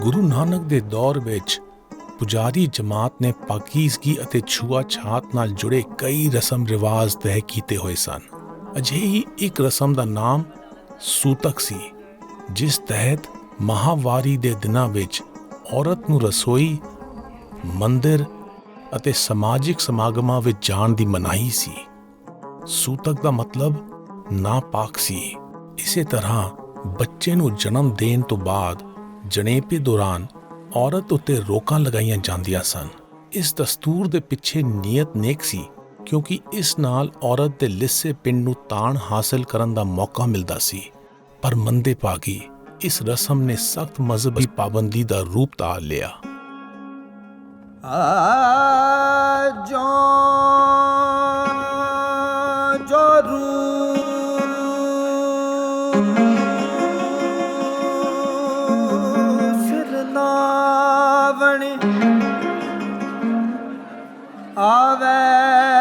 ਗੁਰੂ ਨਾਨਕ ਦੇ ਦੌਰ ਵਿੱਚ ਪੁਜਾਰੀ ਜਮਾਤ ਨੇ ਪਾਕੀਜ਼ਗੀ ਅਤੇ ਛੂਆ-ਛਾਤ ਨਾਲ ਜੁੜੇ ਕਈ ਰਸਮ ਰਿਵਾਜ ਤੈਅ ਕੀਤੇ ਹੋਏ ਸਨ। ਅਜਿਹੀ ਇੱਕ ਰਸਮ ਦਾ ਨਾਮ ਸੂਤਕ ਸੀ, ਜਿਸ ਤਹਿਤ ਮਾਹਵਾਰੀ ਦੇ ਦਿਨਾਂ ਵਿੱਚ ਔਰਤ ਨੂੰ ਰਸੋਈ, ਮੰਦਿਰ ਅਤੇ ਸਮਾਜਿਕ ਸਮਾਗਮਾਂ ਵਿੱਚ ਜਾਣ ਦੀ ਮਨਾਹੀ ਸੀ। ਸੂਤਕ ਦਾ ਮਤਲਬ ਨਾਪਾਕ ਸੀ। ਇਸੇ ਤਰ੍ਹਾਂ ਬੱਚੇ ਨੂੰ ਜਨਮ ਦੇਣ ਤੋਂ ਬਾਅਦ ਜਣੇਪੇ ਦੌਰਾਨ ਔਰਤ ਉੱਤੇ ਰੋਕਾਂ ਲਗਾਈਆਂ ਜਾਂਦੀਆਂ ਸਨ। ਇਸ ਦਸਤੂਰ ਦੇ ਪਿੱਛੇ ਨੀਅਤ ਨੇਕ ਸੀ, ਕਿਉਂਕਿ ਇਸ ਨਾਲ ਔਰਤ ਦੇ ਲਿੱਸੇ ਪਿੰਡ ਨੂੰ ਤਾਣ ਹਾਸਲ ਕਰਨ ਦਾ ਮੌਕਾ ਮਿਲਦਾ ਸੀ। ਪਰ ਮੰਦੇ ਭਾਗੀ ਇਸ ਰਸਮ ਨੇ ਸਖਤ ਮਜ਼ਹਬੀ ਪਾਬੰਦੀ ਦਾ ਰੂਪ ਧਾਰ ਲਿਆ। ਆਵੇ